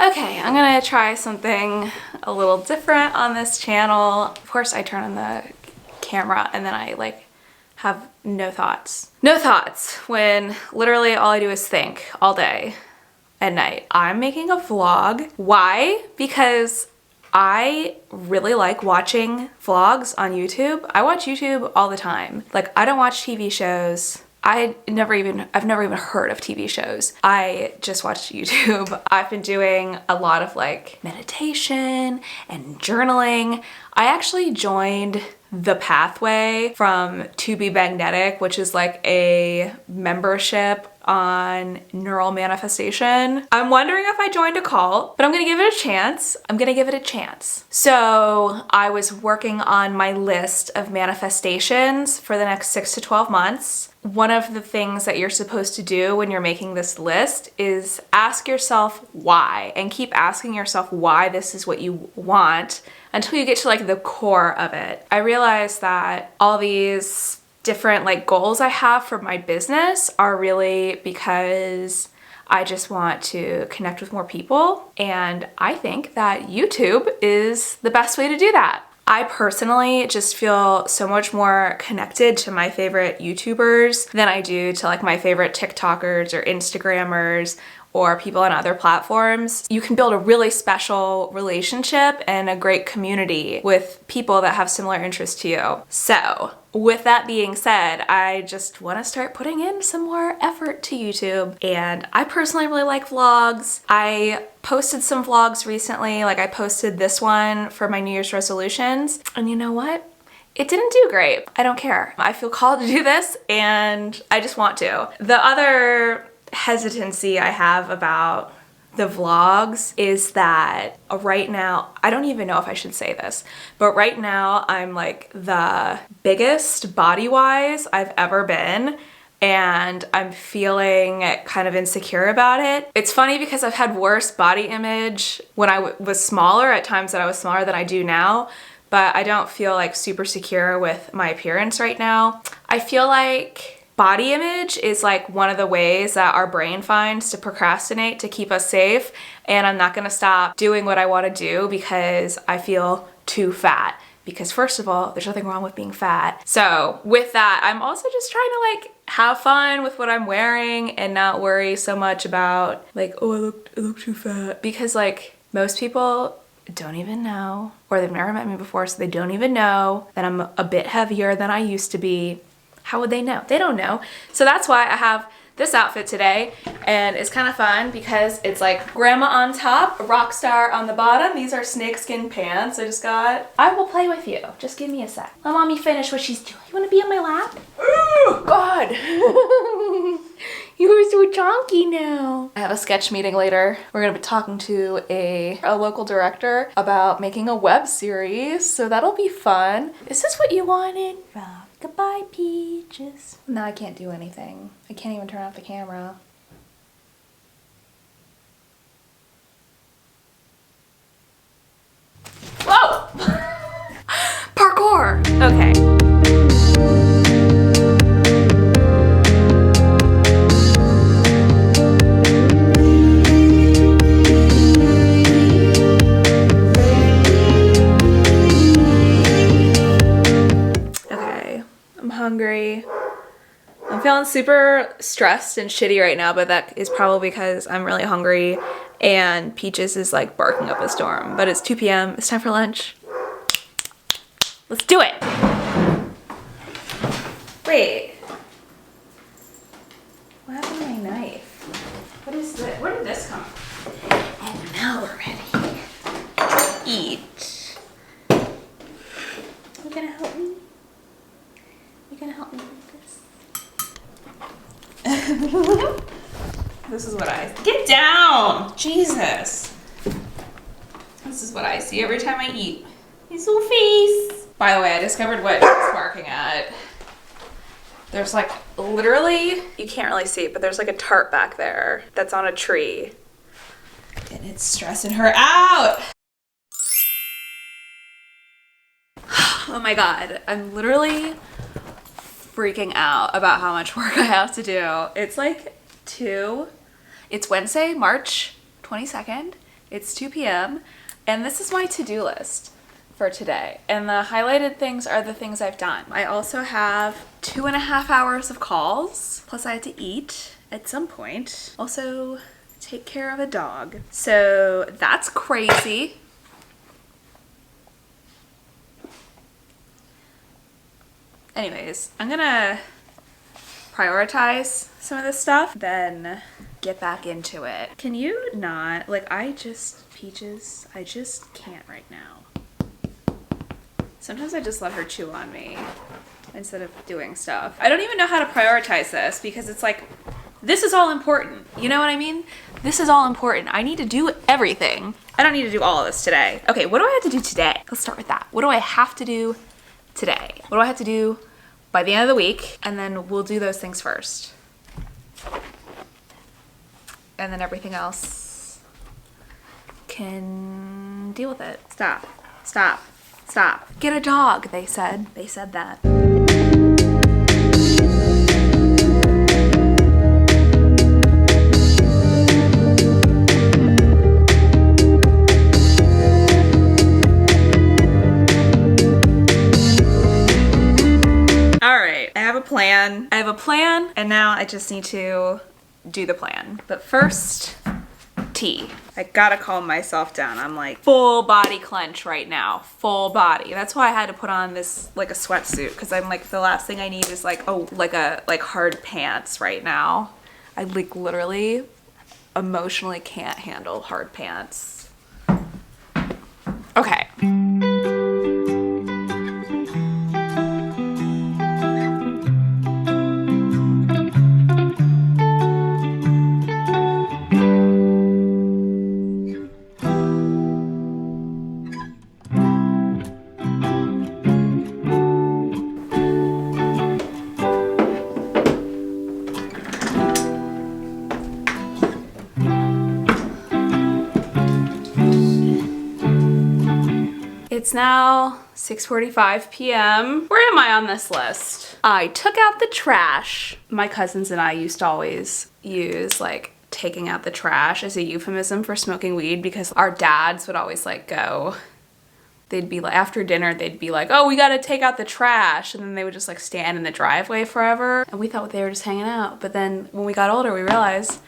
Okay, I'm gonna try something a little different on this channel. Of course, I turn on the camera and then I like have no thoughts. No thoughts when literally all I do is think all day and night. I'm making a vlog. Why? Because I really like watching vlogs on YouTube. I watch YouTube all the time. Like, I don't watch TV shows. I've never even heard of TV shows. I just watch YouTube. I've been doing a lot of like meditation and journaling. I actually joined The Pathway from To Be Magnetic, which is like a membership on neural manifestation. I'm wondering if I joined a cult, but I'm gonna give it a chance. So I was working on my list of manifestations for the next 6 to 12 months. One of the things that you're supposed to do when you're making this list is ask yourself why, and keep asking yourself why this is what you want until you get to like the core of it. I realized that all these different like goals I have for my business are really because I just want to connect with more people, and I think that YouTube is the best way to do that. I personally just feel so much more connected to my favorite YouTubers than I do to like my favorite TikTokers or Instagrammers or people on other platforms. You can build a really special relationship and a great community with people that have similar interests to you. So with that being said, I just want to start putting in some more effort to YouTube. And I personally really like vlogs. I posted some vlogs recently, like I posted this one for my New Year's resolutions. And you know what? It didn't do great. I don't care. I feel called to do this and I just want to. The other hesitancy I have about the vlogs is that right now, I don't even know if I should say this, but right now I'm like the biggest body-wise I've ever been, and I'm feeling kind of insecure about it. It's funny because I've had worse body image when I was smaller, at times that I was smaller than I do now, but I don't feel like super secure with my appearance right now. I feel like body image is like one of the ways that our brain finds to procrastinate to keep us safe, and I'm not gonna stop doing what I wanna do because I feel too fat. Because first of all, there's nothing wrong with being fat. So with that, I'm also just trying to like have fun with what I'm wearing and not worry so much about like, oh, I look too fat. Because like most people don't even know, or they've never met me before, so they don't even know that I'm a bit heavier than I used to be. How would they know? They don't know. So that's why I have this outfit today, and it's kind of fun because it's like grandma on top, a rock star on the bottom. These are snakeskin pants I just got. I will play with you. Just give me a sec. Let mommy finish what she's doing. You want to be on my lap? Oh, God. You're so chonky now. I have a sketch meeting later. We're gonna be talking to a local director about making a web series, so that'll be fun. Is this what you wanted? Goodbye, Peaches. No, I can't do anything. I can't even turn off the camera. Whoa! Parkour! Okay. Hungry. I'm feeling super stressed and shitty right now, but that is probably because I'm really hungry and Peaches is like barking up a storm. But it's 2 p.m. It's time for lunch. Let's do it. Wait. What happened to my knife? What is this? Where did this come from? And now we're ready to eat. You gonna help me? You gonna help me with this? This is what I... Get down! Jesus! This is what I see every time I eat. His little face! By the way, I discovered what she's barking at. There's like, literally, you can't really see it, but there's like a tart back there that's on a tree. And it's stressing her out! Oh my God, I'm literally freaking out about how much work I have to do. It's like it's Wednesday, March 22nd, It's 2 p.m. and this is my to-do list for today. And the highlighted things are the things I've done. I also have 2.5 hours of calls, plus I had to eat at some point. Also take care of a dog. So that's crazy. Anyways, I'm gonna prioritize some of this stuff, then get back into it. Can you not, like, Peaches, I just can't right now. Sometimes I just let her chew on me instead of doing stuff. I don't even know how to prioritize this because it's like, this is all important. You know what I mean? This is all important. I need to do everything. I don't need to do all of this today. Okay, what do I have to do today? Let's start with that. What do I have to do today? What do I have to do by the end of the week? And then we'll do those things first. And then everything else can deal with it. Stop. Stop. Stop. Get a dog, they said. They said that. All right, I have a plan. And now I just need to do the plan. But first, tea. I gotta calm myself down. I'm like full body clench right now. Full body. That's why I had to put on this like a sweatsuit, because I'm like, the last thing I need is like hard pants right now. I like literally emotionally can't handle hard pants. Okay. It's now 6:45 p.m. Where am I on this list? I took out the trash. My cousins and I used to always use like taking out the trash as a euphemism for smoking weed, because our dads would always like go, they'd be like, after dinner, they'd be like, oh, we gotta take out the trash. And then they would just like stand in the driveway forever. And we thought they were just hanging out. But then when we got older, we realized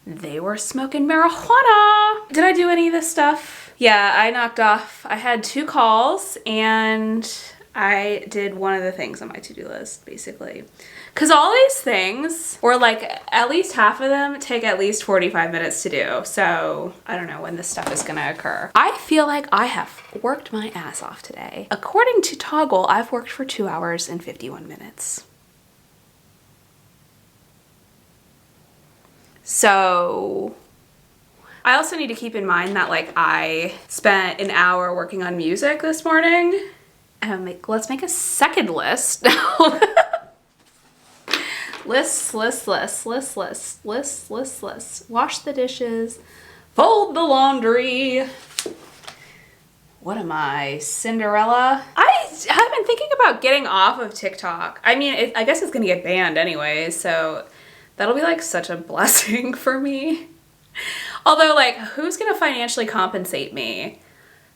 they were smoking marijuana. Did I do any of this stuff? Yeah, I knocked off. I had 2 calls and I did one of the things on my to-do list, basically. Because all these things, or like at least half of them, take at least 45 minutes to do. So I don't know when this stuff is gonna occur. I feel like I have worked my ass off today. According to Toggle, I've worked for 2 hours and 51 minutes. So I also need to keep in mind that like I spent an hour working on music this morning. And let's make a second list. List. Wash the dishes, fold the laundry. What am I, Cinderella? I have been thinking about getting off of TikTok. I mean, I guess it's gonna get banned anyway, so that'll be like such a blessing for me. Although, like, who's gonna financially compensate me?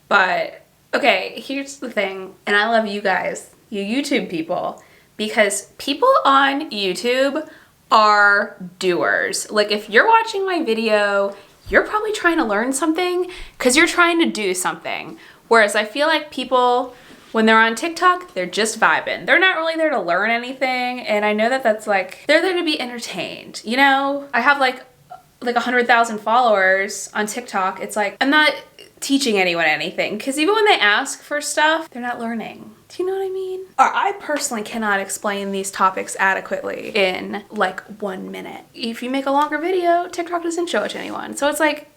But, okay, here's the thing, and I love you guys, you YouTube people, because people on YouTube are doers. Like, if you're watching my video, you're probably trying to learn something because you're trying to do something. Whereas I feel like people, when they're on TikTok, they're just vibing. They're not really there to learn anything, and I know that that's like, they're there to be entertained, you know? I have like 100,000 followers on TikTok. It's like, I'm not teaching anyone anything, because even when they ask for stuff, they're not learning. Do you know what I mean? Or I personally cannot explain these topics adequately in like 1 minute. If you make a longer video, TikTok doesn't show it to anyone. So it's like,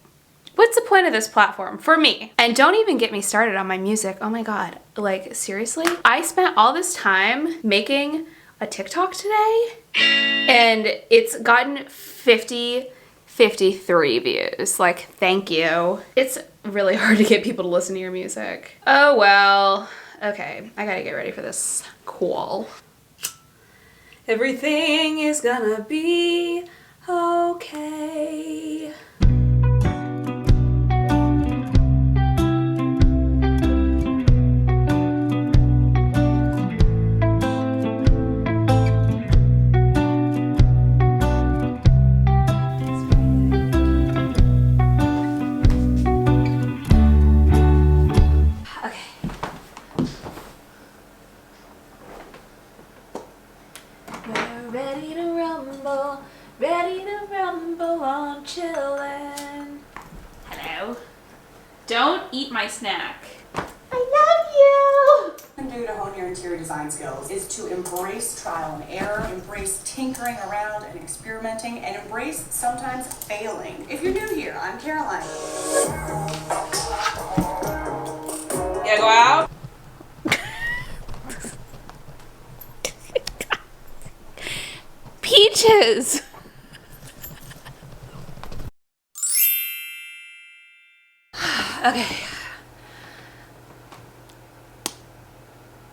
what's the point of this platform for me? And don't even get me started on my music. Oh my God, like seriously? I spent all this time making a TikTok today and it's gotten 53 views. Like, thank you. It's really hard to get people to listen to your music. Oh well. Okay, I gotta get ready for this call. Everything is gonna be okay. Don't eat my snack. I love you! What you can do to hone your interior design skills is to embrace trial and error, embrace tinkering around and experimenting, and embrace sometimes failing. If you're new here, I'm Caroline. You gotta go out? Peaches! Okay.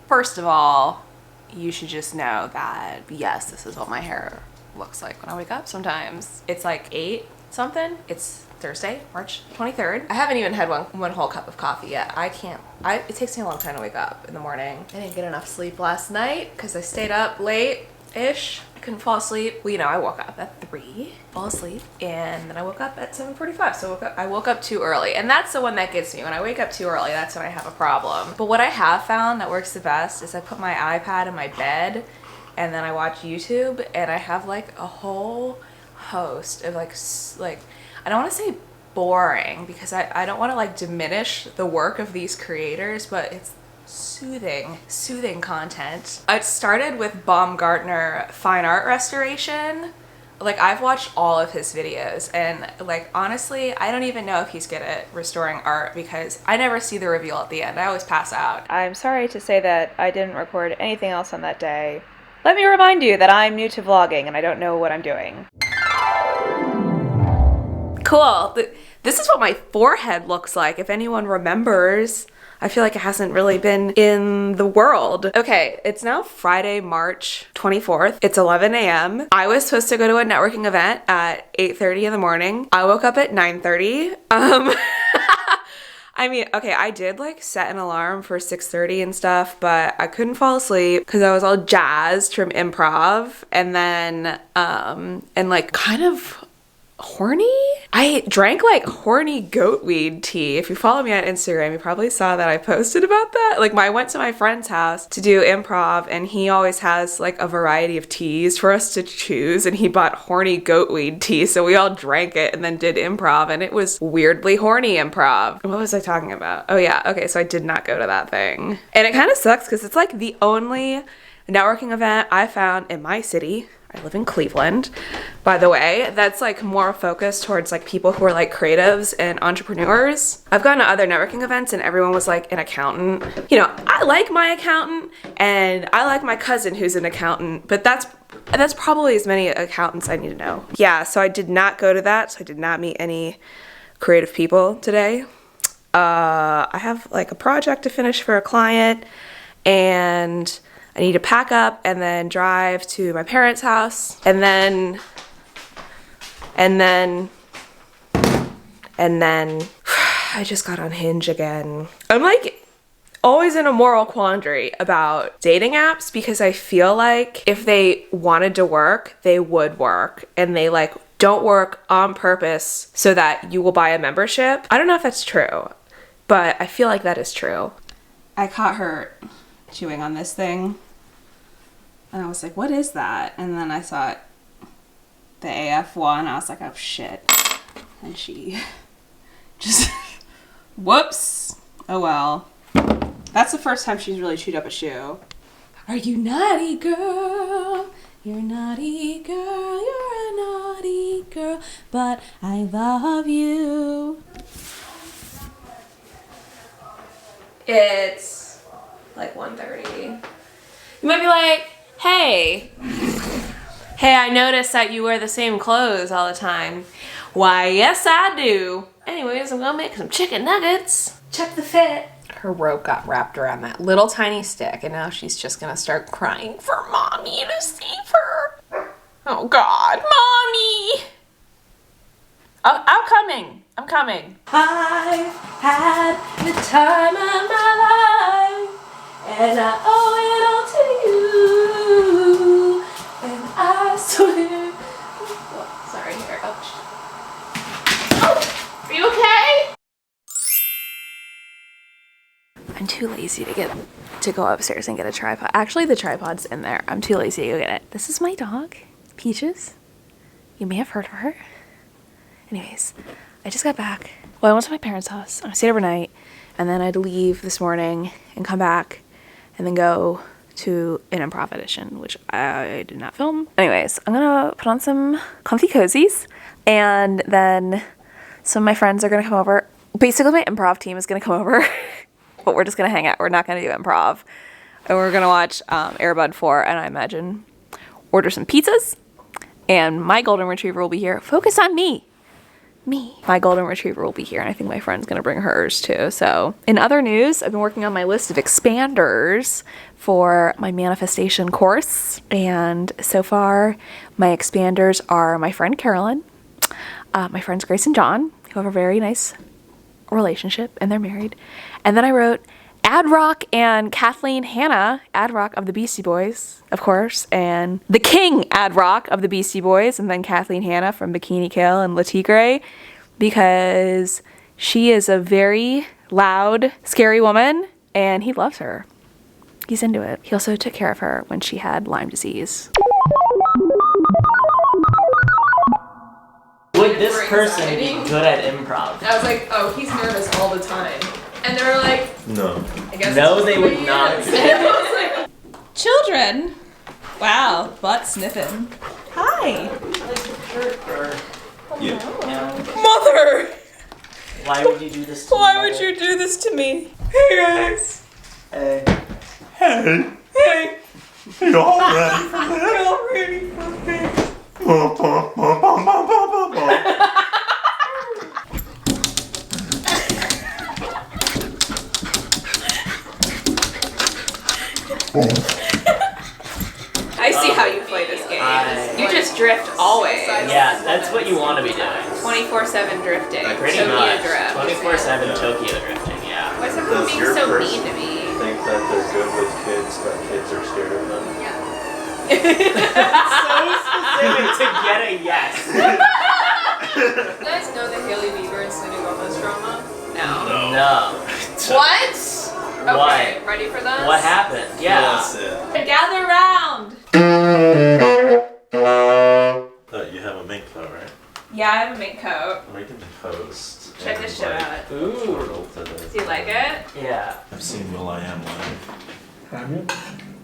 First of all, you should just know that, yes, this is what my hair looks like when I wake up sometimes. It's like 8 something. It's Thursday, March 23rd. I haven't even had one whole cup of coffee yet. It takes me a long time to wake up in the morning. I didn't get enough sleep last night because I stayed up late-ish. I couldn't fall asleep. Well, you know, I woke up at 3, fall asleep, and then I woke up at 7:45. So I woke up too early, and that's the one that gets me. When I wake up too early, that's when I have a problem. But what I have found that works the best is I put my iPad in my bed, and then I watch YouTube, and I have like a whole host of like I don't want to say boring because I don't want to like diminish the work of these creators, but it's soothing content. I started with Baumgartner fine art restoration. Like, I've watched all of his videos, and like, honestly, I don't even know if he's good at restoring art because I never see the reveal at the end. I always pass out. I'm sorry to say that I didn't record anything else on that day. Let me remind you that I'm new to vlogging and I don't know what I'm doing. Cool. This is what my forehead looks like, if anyone remembers. I feel like it hasn't really been in the world. Okay, it's now Friday, March 24th. It's 11 a.m. I was supposed to go to a networking event at 8:30 in the morning. I woke up at 9:30. I mean, okay, I did like set an alarm for 6:30 and stuff, but I couldn't fall asleep because I was all jazzed from improv and then, and like kind of horny? I drank like horny goatweed tea. If you follow me on Instagram, you probably saw that I posted about that. Like, I went to my friend's house to do improv, and he always has like a variety of teas for us to choose, and he bought horny goatweed tea, so we all drank it and then did improv, and it was weirdly horny improv. What was I talking about? Oh yeah, okay, so I did not go to that thing. And it kind of sucks because it's like the only networking event I found in my city. I live in Cleveland, by the way, that's like more focused towards like people who are like creatives and entrepreneurs. I've gone to other networking events and everyone was like an accountant. You know, I like my accountant and I like my cousin who's an accountant, but that's probably as many accountants I need to know. Yeah, so I did not go to that, so I did not meet any creative people today. I have like a project to finish for a client, and I need to pack up and then drive to my parents' house, and then I just got on Hinge again. I'm like always in a moral quandary about dating apps because I feel like if they wanted to work, they would work, and they like don't work on purpose so that you will buy a membership. I don't know if that's true, but I feel like that is true. I caught her chewing on this thing. And I was like, what is that? And then I saw it, the AF one. I was like, oh shit. And she just, whoops. Oh well. That's the first time she's really chewed up a shoe. Are you naughty girl? You're a naughty girl. You're a naughty girl. But I love you. It's like 1:30. You might be like, hey, I noticed that you wear the same clothes all the time. Why, yes, I do. Anyways, I'm gonna make some chicken nuggets. Check the fit. Her rope got wrapped around that little tiny stick, and now she's just gonna start crying for mommy to save her. Oh God, mommy. I'm coming. I've had the time of my life, and I owe it all to you. And I swear. Oh, sorry, here. Oh, are you okay? I'm too lazy to go upstairs and get a tripod. Actually, the tripod's in there. I'm too lazy to go get it. This is my dog, Peaches. You may have heard of her. Anyways, I just got back. Well, I went to my parents' house. I stayed overnight, and then I had to leave this morning and come back and then go to an improv audition, which I did not film. Anyways, I'm gonna put on some comfy cozies, and then some of my friends are gonna come over. Basically, my improv team is gonna come over, but we're just gonna hang out. We're not gonna do improv. And we're gonna watch Air Bud 4, and I imagine order some pizzas, and my golden retriever will be here. Focus on me. My golden retriever will be here, and I think my friend's gonna bring hers too. So in other news, I've been working on my list of expanders for my manifestation course, and so far my expanders are my friend Carolyn, my friends Grace and John, who have a very nice relationship and they're married, and then I wrote Ad Rock and Kathleen Hanna, Ad Rock of the Beastie Boys, of course, and the King Ad Rock of the Beastie Boys, and then Kathleen Hanna from Bikini Kill and Le Tigre, because she is a very loud, scary woman, and he loves her. He's into it. He also took care of her when she had Lyme disease. Would this person be good at improv? I was like, oh, he's nervous all the time. And they were like, No. I guess No, it's they just would the way not. he is. Children. Wow, butt sniffing. Hi. Yeah. Mother! Why would you do this to me? Why would you do this to me? Hey guys. Hey. Hey, Hey. you all ready for this? Y'all ready for this? I see how you play this game. You just drift always. Yeah, that's what you want to be doing. 24/7 drifting. Pretty Tokyo much. drift. 24/7 Tokyo drifting, yeah. Why is everyone Does being your so person mean to me? think that they're good with kids, but kids are scared of them? So specific to get a yes. You guys know the Hailey Bieber and Selena Gomez drama? No. No. What? Okay, What? ready for this? What happened? Yeah. That's it. Gather round. You have a mink coat, right? Yeah, I have a mink coat. We can host. Check this shit out. Ooh. Portal to the- Do you like it? Yeah. I've seen Will I Am live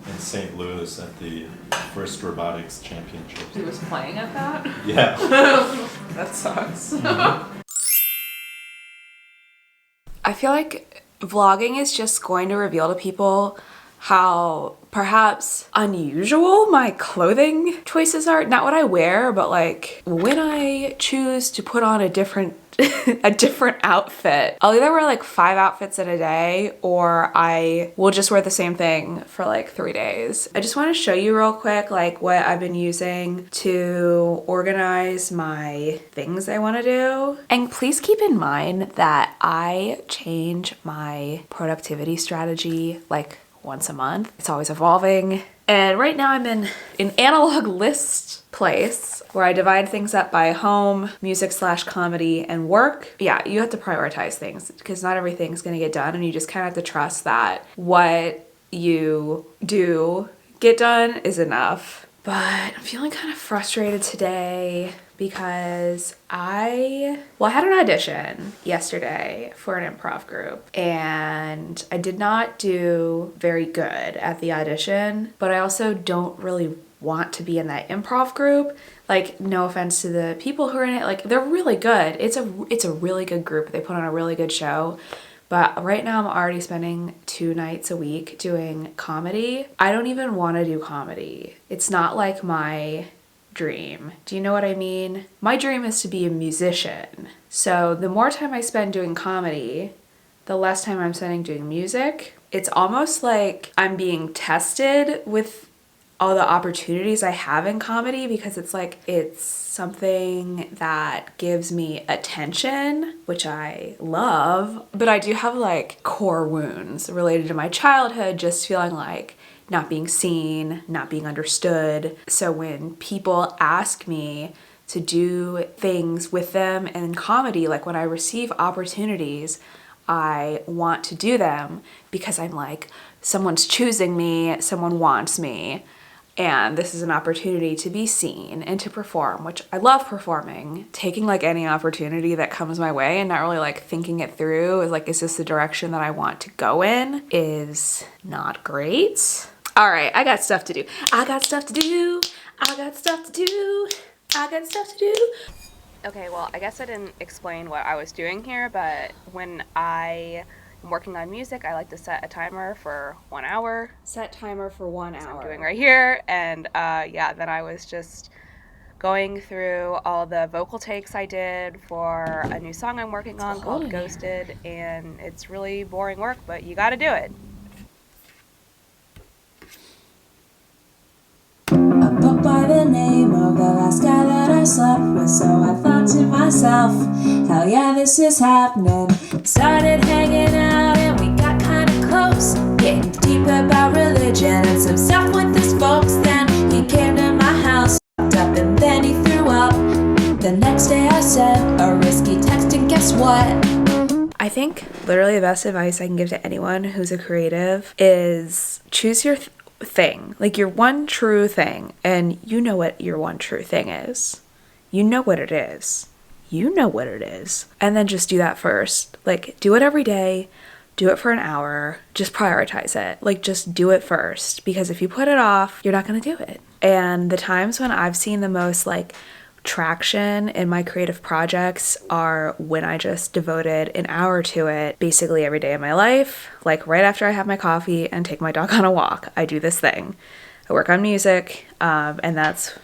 in St. Louis at the first robotics championships. He was playing at that? Yeah. That sucks. I feel like vlogging is just going to reveal to people how perhaps unusual my clothing choices are. Not what I wear, but like when I choose to put on a different outfit. I'll either wear like 5 outfits in a day, or I will just wear the same thing for like 3 days. I just want to show you real quick like what I've been using to organize my things I want to do. And please keep in mind that I change my productivity strategy like once a month. It's always evolving. And right now I'm in an analog list place where I divide things up by home, music/comedy, and work. Yeah, you have to prioritize things because not everything's gonna get done, and you just kind of have to trust that what you do get done is enough. But I'm feeling kind of frustrated today because I had an audition yesterday for an improv group, and I did not do very good at the audition, but I also don't really want to be in that improv group. Like, no offense to the people who are in it, like they're really good. It's a really good group. They put on a really good show. But right now I'm already spending 2 nights a week doing comedy. I don't even want to do comedy. It's not like my dream. Do you know what I mean? My dream is to be a musician. So the more time I spend doing comedy, the less time I'm spending doing music. It's almost like I'm being tested with all the opportunities I have in comedy, because it's like it's something that gives me attention, which I love, but I do have like core wounds related to my childhood, just feeling like not being seen, not being understood. So when people ask me to do things with them in comedy, like when I receive opportunities, I want to do them because I'm like, someone's choosing me, someone wants me. and this is an opportunity to be seen and to perform, which I love performing. Taking like any opportunity that comes my way and not really like thinking it through, is like, is this the direction that I want to go in, is not great. All right, I got stuff to do. I got stuff to do. I got stuff to do. I got stuff to do. Okay, well, I guess I didn't explain what I was doing here, but when I am working on music, I like to set a timer for 1 hour. Set timer for 1 hour. I'm doing right here, and yeah, then I was just going through all the vocal takes I did for a new song I'm working on called Ghosted, and it's really boring work, but you gotta do it. By the name of the last guy that I slept with, so I thought to myself, hell yeah, this is happening. Started hanging out and we got kinda close, getting deep about religion and some stuff with his folks. Then he came to my house, fucked up, and then he threw up. The next day I sent a risky text, and guess what? I think literally the best advice I can give to anyone who's a creative is choose your thing, like your one true thing, and you know what your one true thing is. You know what it is. You know what it is. And then just do that first. Like, do it every day. Do it for an hour. Just prioritize it. Like, just do it first. Because if you put it off, you're not going to do it. And the times when I've seen the most, like, traction in my creative projects are when I just devoted an hour to it basically every day of my life. Like right after I have my coffee and take my dog on a walk, I do this thing. I work on music, and that's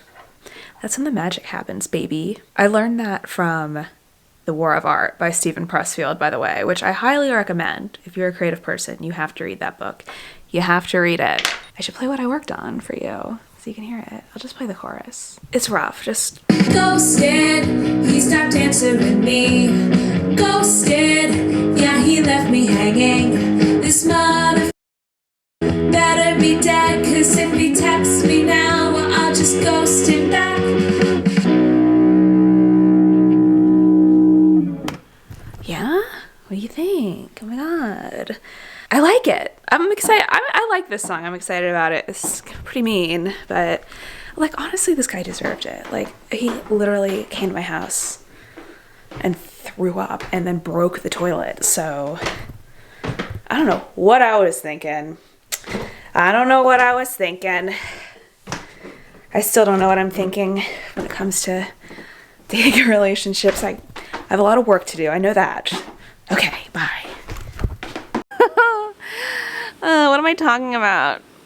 when the magic happens, baby. I learned that from The War of Art by Stephen Pressfield, by the way, which I highly recommend. If you're a creative person, you have to read that book. You have to read it. I should play what I worked on for you so you can hear it. I'll just play the chorus. It's rough, just... Ghosted, he stopped answering me. Ghosted, yeah, he left me hanging. This mother better be dead, cause if he texts me now, well, I'll just ghost him back. Yeah? What do you think? Oh my god. I like it. I'm excited. I like this song. I'm excited about it. It's pretty mean, but like honestly, this guy deserved it. Like he literally came to my house and threw up and then broke the toilet. So I don't know what I was thinking. I don't know what I was thinking. I still don't know what I'm thinking when it comes to dating relationships. I have a lot of work to do. I know that. Okay, bye. What am I talking about?